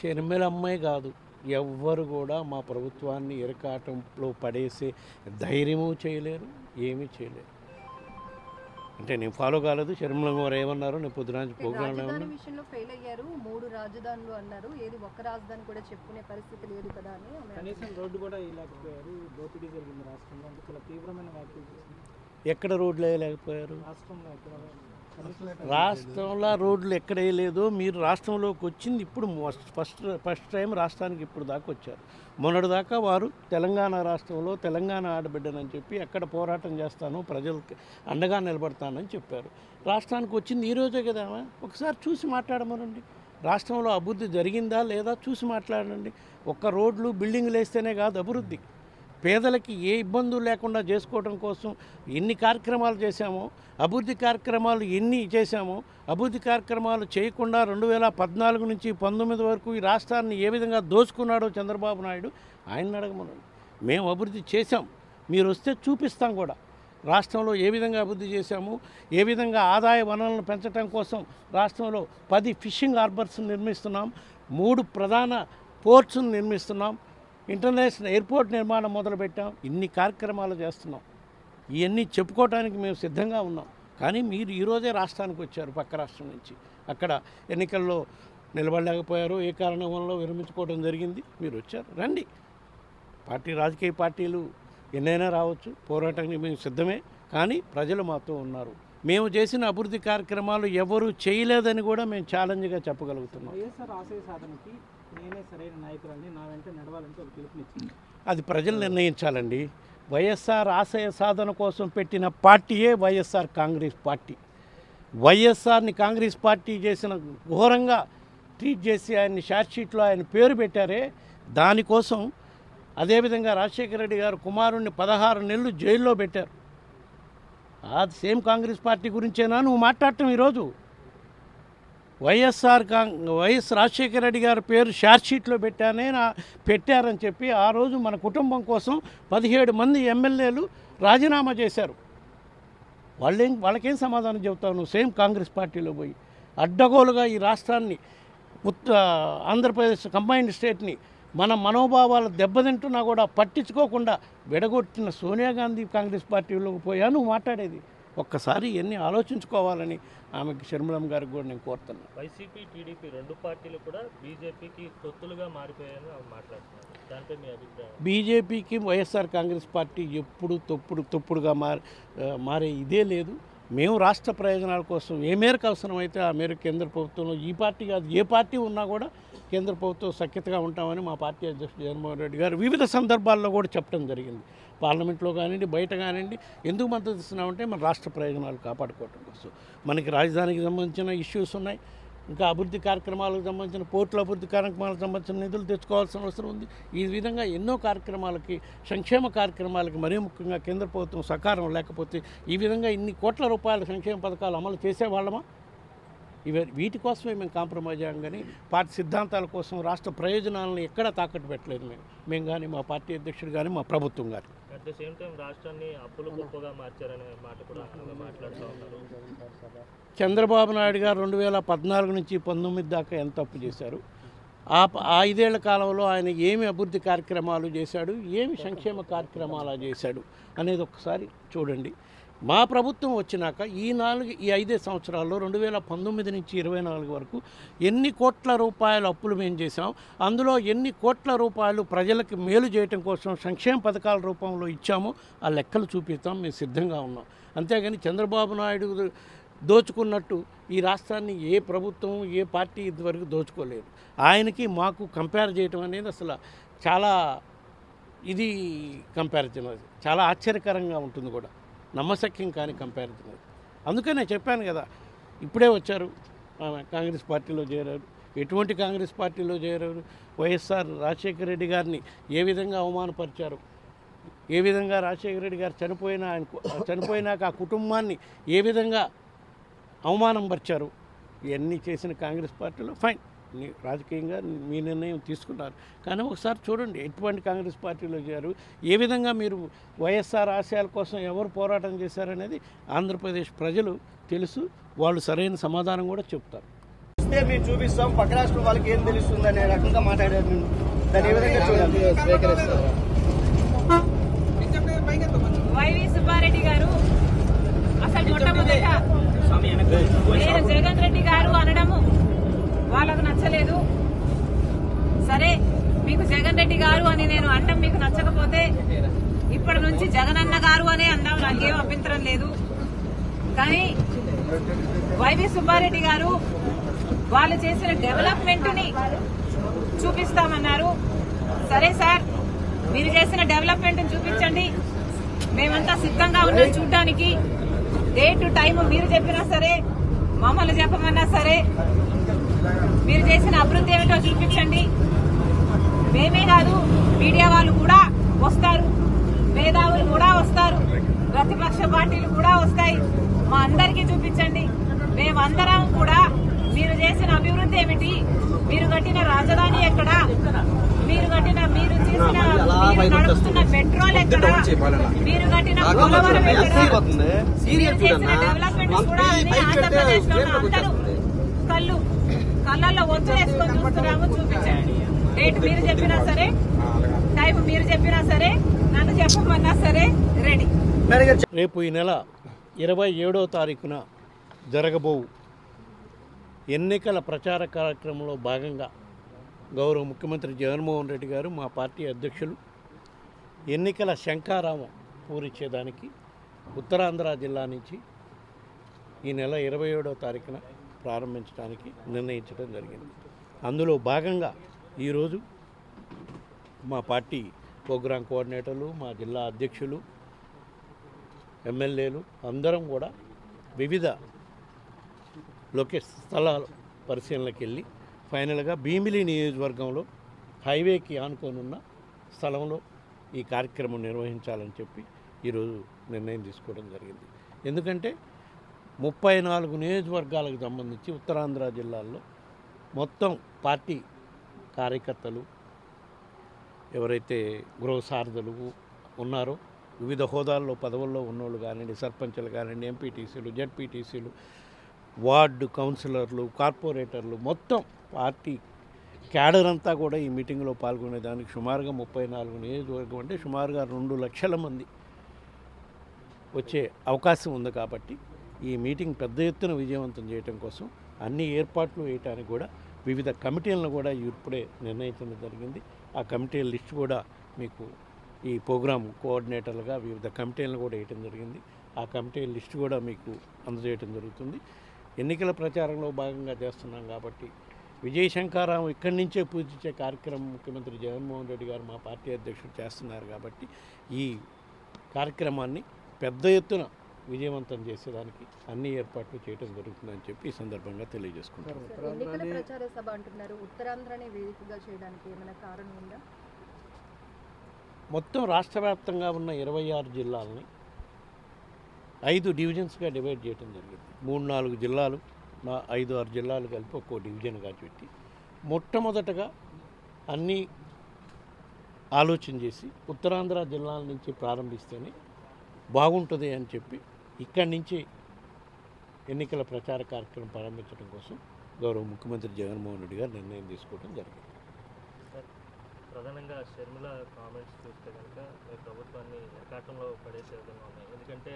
షర్మిలమ్మే కాదు, ఎవ్వరు కూడా మా ప్రభుత్వాన్ని ఇరకాటంలో పడేసే ధైర్యము చేయలేరు, ఏమీ చేయలేరు. అంటే నేను ఫాలో కాలేదు. షర్మిల గారు ఏమన్నారు, నేను పొద్దున ప్రోగ్రామ్ విషయంలో ఫెయిల్ అయ్యారు, 3 రాజధానులు అన్నారు, ఏది ఒక్క రాజధాని కూడా చెప్పుకునే పరిస్థితి లేదు కదా అని. కనీసం రోడ్డు కూడా వేయలేకపోయారు, దోపిడీ జరిగింది రాష్ట్రంలో, అంటే చాలా తీవ్రమైన వ్యాఖ్యలు చేసింది. ఎక్కడ రోడ్లు వేయలేకపోయారు? రాష్ట్రంలో రోడ్లు ఎక్కడ వేయలేదు. మీరు రాష్ట్రంలోకి వచ్చింది ఇప్పుడు ఫస్ట్ టైం రాష్ట్రానికి ఇప్పుడు దాకా వచ్చారు. మొన్నటి దాకా వారు తెలంగాణ రాష్ట్రంలో తెలంగాణ ఆడబిడ్డనని చెప్పి ఎక్కడ పోరాటం చేస్తాను, ప్రజలకి అండగా నిలబడతానని చెప్పారు. రాష్ట్రానికి వచ్చింది ఈరోజే కదా. ఒకసారి చూసి మాట్లాడమనండి. రాష్ట్రంలో అభివృద్ధి జరిగిందా లేదా చూసి మాట్లాడండి. ఒక్క రోడ్లు బిల్డింగ్లు వేస్తేనే కాదు అభివృద్ధి. పేదలకి ఏ ఇబ్బందులు లేకుండా చేసుకోవడం కోసం ఎన్ని కార్యక్రమాలు చేశామో, అభివృద్ధి కార్యక్రమాలు ఎన్ని చేశామో, అభివృద్ధి కార్యక్రమాలు చేయకుండా 2014 నుంచి 19 వరకు ఈ రాష్ట్రాన్ని ఏ విధంగా దోచుకున్నాడో చంద్రబాబు నాయుడు ఆయన అడగమనండి. మేము అభివృద్ధి చేశాం, మీరు వస్తే చూపిస్తాం కూడా. రాష్ట్రంలో ఏ విధంగా అభివృద్ధి చేశాము, ఏ విధంగా ఆదాయ వనరులను పెంచడం కోసం రాష్ట్రంలో 10 ఫిషింగ్ హార్బర్స్ నిర్మిస్తున్నాం, 3 ప్రధాన పోర్ట్స్ను నిర్మిస్తున్నాం, ఇంటర్నేషనల్ ఎయిర్పోర్ట్ నిర్మాణం మొదలుపెట్టాం. ఇన్ని కార్యక్రమాలు చేస్తున్నాం. ఇవన్నీ చెప్పుకోవడానికి మేము సిద్ధంగా ఉన్నాం. కానీ మీరు ఈరోజే రాష్ట్రానికి వచ్చారు పక్క రాష్ట్రం నుంచి. అక్కడ ఎన్నికల్లో నిలబడలేకపోయారు, ఏ కారణం వల్ల విరమించుకోవడం జరిగింది. మీరు వచ్చారు, రండి. రాజకీయ పార్టీలు ఎన్నైనా రావచ్చు, పోరాటానికి మేము సిద్ధమే. కానీ ప్రజలు మాతో ఉన్నారు. మేము చేసిన అభివృద్ధి కార్యక్రమాలు ఎవరు చేయలేదని కూడా మేము ఛాలెంజ్గా చెప్పగలుగుతున్నాం. నేనే సరైన నాయకురాలని, నా వెంట నడవాలంటే ఒక పిలుపునిచ్చింది. అది ప్రజలు నిర్ణయించాలండి. వైఎస్ఆర్ ఆశయ సాధన కోసం పెట్టిన పార్టీయే వైఎస్ఆర్ కాంగ్రెస్ పార్టీ. వైఎస్ఆర్ని కాంగ్రెస్ పార్టీ చేసిన ఘోరంగా ట్రీట్ చేసి ఆయన్ని షార్ట్షీట్లో ఆయన పేరు పెట్టారే, దానికోసం అదేవిధంగా రాజశేఖర రెడ్డి గారు కుమారుణ్ణి 16 నెలలు జైల్లో పెట్టారు. అది సేమ్ కాంగ్రెస్ పార్టీ గురించేనా నువ్వు మాట్లాడటం? ఈరోజు వైఎస్ రాజశేఖర రెడ్డి గారి పేరు షార్ట్షీట్లో పెట్టారని చెప్పి ఆ రోజు మన కుటుంబం కోసం 17 మంది ఎమ్మెల్యేలు రాజీనామా చేశారు. వాళ్ళకేం సమాధానం చెబుతావు నువ్వు? సేమ్ కాంగ్రెస్ పార్టీలో పోయి అడ్డగోలుగా ఈ రాష్ట్రాన్ని ఆంధ్రప్రదేశ్ కంబైన్డ్ స్టేట్ని మన మనోభావాలు దెబ్బతింటున్నా కూడా పట్టించుకోకుండా విడగొట్టిన సోనియా గాంధీ కాంగ్రెస్ పార్టీలోకి పోయా నువ్వు మాట్లాడేది? ఒక్కసారి ఎన్ని ఆలోచించుకోవాలని ఆమెకి షర్మిలమ్మ గారికి కూడా నేను కోరుతున్నాను. వైసీపీ టీడీపీ 2 పార్టీలు కూడా బీజేపీకి తొత్తులుగా మారిపోయాయని మాట్లాడుతున్నారు. దానిపై మీ అభిప్రాయం? బీజేపీకి వైఎస్ఆర్ కాంగ్రెస్ పార్టీ ఎప్పుడు తొప్పుడుగా మారే ఇదే లేదు. మేము రాష్ట్ర ప్రయోజనాల కోసం ఏ మేరకు అవసరమైతే ఆ మేరకు కేంద్ర ప్రభుత్వంలో ఈ పార్టీ కాదు ఏ పార్టీ ఉన్నా కూడా కేంద్ర ప్రభుత్వం సఖ్యతగా ఉంటామని మా పార్టీ అధ్యక్షుడు జగన్మోహన్ రెడ్డి గారు వివిధ సందర్భాల్లో కూడా చెప్పడం జరిగింది. పార్లమెంట్లో కానివ్వండి, బయట కానివ్వండి. ఎందుకు మద్దతు ఇస్తున్నామంటే మన రాష్ట్ర ప్రయోజనాలు కాపాడుకోవటం కోసం. మనకి రాజధానికి సంబంధించిన ఇష్యూస్ ఉన్నాయి, ఇంకా అభివృద్ధి కార్యక్రమాలకు సంబంధించిన పోర్టుల అభివృద్ధి కార్యక్రమాలకు సంబంధించిన నిధులు తెచ్చుకోవాల్సిన అవసరం ఉంది. ఈ విధంగా ఎన్నో కార్యక్రమాలకి, సంక్షేమ కార్యక్రమాలకి మరీ ముఖ్యంగా కేంద్ర ప్రభుత్వం సహకారం లేకపోతే ఈ విధంగా ఇన్ని కోట్ల రూపాయల సంక్షేమ పథకాలు అమలు చేసేవాళ్ళమా? వీటి కోసమే మేము కాంప్రమైజ్ అయ్యాం. కానీ పార్టీ సిద్ధాంతాల కోసం రాష్ట్ర ప్రయోజనాలను ఎక్కడా తాకట్టు పెట్టలేదు మేము కానీ, మా పార్టీ అధ్యక్షుడు కానీ, మా ప్రభుత్వం కానీ. అట్ ద సేమ్ టైం రాష్ట్రాన్ని అప్పులు గొప్పగా మార్చారనే మాట కూడా మాట్లాడుతూ ఉన్నారు. చంద్రబాబు నాయుడు గారు 2014 నుంచి 19 దాకా ఎంత అప్పు చేశారు? ఆ 5 ఏళ్ల కాలంలో ఆయన ఏమి అభివృద్ధి కార్యక్రమాలు చేశాడు, ఏమి సంక్షేమ కార్యక్రమాలు చేశాడు అనేది ఒకసారి చూడండి. మా ప్రభుత్వం వచ్చినాక ఈ 5 సంవత్సరాల్లో 2019 నుంచి 24 వరకు ఎన్ని కోట్ల రూపాయల అప్పులు మేము చేసాం, అందులో ఎన్ని కోట్ల రూపాయలు ప్రజలకు మేలు చేయటం కోసం సంక్షేమ పథకాల రూపంలో ఇచ్చామో ఆ లెక్కలు చూపిస్తాం. మేము సిద్ధంగా ఉన్నాం. అంతేగాని చంద్రబాబు నాయుడు దోచుకున్నట్టు ఈ రాష్ట్రాన్ని ఏ ప్రభుత్వం, ఏ పార్టీ ఇంతవరకు దోచుకోలేదు. ఆయనకి మాకు కంపేర్ చేయటం అనేది అసలు చాలా కంపారిజన్, అది చాలా ఆశ్చర్యకరంగా ఉంటుంది కూడా, నమ్మశక్యం కాని కంపారిజన్ అది. అందుకనే చెప్పాను కదా, ఇప్పుడే వచ్చారు కాంగ్రెస్ పార్టీలో చేరారు. ఎటువంటి కాంగ్రెస్ పార్టీలో చేరారు? వైఎస్ఆర్ రాజశేఖర రెడ్డి గారిని ఏ విధంగా అవమానపరిచారు, ఏ విధంగా రాజశేఖర రెడ్డి గారు చనిపోయినాక ఆ కుటుంబాన్ని ఏ విధంగా అవమానం పరిచారు, ఇవన్నీ చేసిన కాంగ్రెస్ పార్టీలో ఫైన్, రాజకీయంగా మీ నిర్ణయం తీసుకున్నారు. కానీ ఒకసారి చూడండి ఎటువంటి కాంగ్రెస్ పార్టీలో చేరారు, ఏ విధంగా మీరు వైఎస్ఆర్ ఆశయాల కోసం ఎవరు పోరాటం చేశారనేది ఆంధ్రప్రదేశ్ ప్రజలు తెలుసు. వాళ్ళు సరైన సమాధానం కూడా చెప్తారు. ఇస్తే మేము చూపిస్తాం, పక్క రాష్ట్రం వాళ్ళకి ఏం తెలుస్తుంది అనే రకంగా మాట్లాడారు. నేను దాన్ని ఏ విధంగా చూడాలి? వైవి సుబ్బారెడ్డి గారు అసలు మొట్టమొదట నేను జగన్ రెడ్డి గారు అనడము వాళ్ళకు నచ్చలేదు. సరే, మీకు జగన్ రెడ్డి గారు అని నేను అంటాం మీకు నచ్చకపోతే ఇప్పటి నుంచి జగనన్న గారు అనే అందాం, నాకేం అభ్యంతరం లేదు. కానీ వైవి సుబ్బారెడ్డి గారు వాళ్ళు చేసిన డెవలప్మెంట్ ని చూపిస్తామన్నారు. సరే సార్, మీరు చేసిన డెవలప్మెంట్ చూపించండి, మేమంతా సిద్ధంగా ఉన్నాం చూడడానికి. డేట్ టైం మీరు చెప్పినా సరే, మమ్మల్ని చెప్పమన్నా సరే, మీరు చేసిన అభివృద్ధి ఏమిటో చూపించండి. మేమే కాదు, మీడియా వాళ్ళు కూడా వస్తారు, మేధావులు కూడా వస్తారు, ప్రతిపక్ష పార్టీలు కూడా వస్తాయి. మా అందరికీ చూపించండి. మేమందరం కూడా మీరు చేసిన అభివృద్ధి ఏమిటి, మీరు కట్టిన రాజధాని ఎక్కడ, మీరు నడుస్తున్న పెట్రోల్ ఎక్కడ, మీరు కట్టిన పోలవరం ఎక్కడ, మీరు చేసిన డెవలప్మెంట్ కూడా ఆంధ్రప్రదేశ్ లో అందరూ కళ్ళల్లో ఒత్తు వేసుకొని చూస్తున్నాము, చూపించండి. డేట్ మీరు చెప్పినా సరే, టైం మీరు చెప్పినా సరే, నన్ను చెప్పమన్నా సరే రెడీ. రేపు ఈ నెల 27వ తారీఖున జరగబోవు ఎన్నికల ప్రచార కార్యక్రమంలో భాగంగా గౌరవ ముఖ్యమంత్రి జగన్మోహన్ రెడ్డి గారు, మా పార్టీ అధ్యక్షులు ఎన్నికల శంఖారావం పూరించేదానికి ఉత్తరాంధ్ర జిల్లా నుంచి ఈ నెల 27వ తారీఖున ప్రారంభించడానికి నిర్ణయించడం జరిగింది. అందులో భాగంగా ఈరోజు మా పార్టీ ప్రోగ్రాం కోఆర్డినేటర్లు, మా జిల్లా అధ్యక్షులు, ఎమ్మెల్యేలు అందరం కూడా వివిధ స్థలాల పరిశీలనకి వెళ్ళి ఫైనల్గా భీమిలి నియోజకవర్గంలో హైవేకి ఆనుకోనున్న స్థలంలో ఈ కార్యక్రమం నిర్వహించాలని చెప్పి ఈరోజు నిర్ణయం తీసుకోవడం జరిగింది. ఎందుకంటే 34 నియోజకవర్గాలకు సంబంధించి ఉత్తరాంధ్ర జిల్లాల్లో మొత్తం పార్టీ కార్యకర్తలు ఎవరైతే గృహ సారథులు ఉన్నారో, వివిధ హోదాల్లో పదవుల్లో ఉన్నోళ్ళు కానివ్వండి, సర్పంచులు కానివ్వండి, ఎంపీటీసీలు, జెడ్పీటీసీలు, వార్డు కౌన్సిలర్లు, కార్పొరేటర్లు, మొత్తం పార్టీ క్యాడర్ అంతా కూడా ఈ మీటింగ్లో పాల్గొనేదానికి సుమారుగా 34 నియోజకవర్గం అంటే సుమారుగా 2 లక్షల మంది వచ్చే అవకాశం ఉంది. కాబట్టి ఈ మీటింగ్ పెద్ద ఎత్తున విజయవంతం చేయడం కోసం అన్ని ఏర్పాట్లు వేయడానికి కూడా వివిధ కమిటీలను కూడా ఇప్పుడే నిర్ణయించడం జరిగింది. ఆ కమిటీల లిస్ట్ కూడా మీకు ఈ ప్రోగ్రాం కోఆర్డినేటర్లుగా వివిధ కమిటీలను కూడా వేయటం జరిగింది. ఆ కమిటీల లిస్ట్ కూడా మీకు అందజేయడం జరుగుతుంది. ఎన్నికల ప్రచారంలో భాగంగా చేస్తున్నాం కాబట్టి విజయ శంఖారావం ఇక్కడి నుంచే పూజించే కార్యక్రమం ముఖ్యమంత్రి జగన్మోహన్ రెడ్డి గారు, మా పార్టీ అధ్యక్షుడు చేస్తున్నారు. కాబట్టి ఈ కార్యక్రమాన్ని పెద్ద ఎత్తున విజయవంతం చేసేదానికి అన్ని ఏర్పాట్లు చేయడం జరుగుతుందని చెప్పి ఈ సందర్భంగా తెలియజేసుకుంటారు. ఎన్నికల ప్రచార సభ అంటున్నారు, ఉత్తరాంధ్రనే వేదికగా చేయడానికి ఏమైనా కారణం ఉందా? మొత్తం రాష్ట్ర వ్యాప్తంగా ఉన్న 26 జిల్లాలని 5 డివిజన్స్గా డివైడ్ చేయడం జరిగింది. 3-4 జిల్లాలు, 5-6 జిల్లాలు కలిపి ఒక్కో డివిజన్గా పెట్టి మొట్టమొదటగా అన్నీ ఆలోచన చేసి ఉత్తరాంధ్ర జిల్లాల నుంచి ప్రారంభిస్తేనే బాగుంటుంది అని చెప్పి ఇక్కడి నుంచి ఎన్నికల ప్రచార కార్యక్రమం ప్రారంభించడం కోసం గౌరవ ముఖ్యమంత్రి జగన్మోహన్ రెడ్డి గారు నిర్ణయం తీసుకోవడం జరిగింది. ప్రధానంగా షర్మిల కామెంట్స్ చూస్తే కనుక ప్రభుత్వాన్ని ఎరకాటంలో పడేసే విధంగా ఉన్నాయి. ఎందుకంటే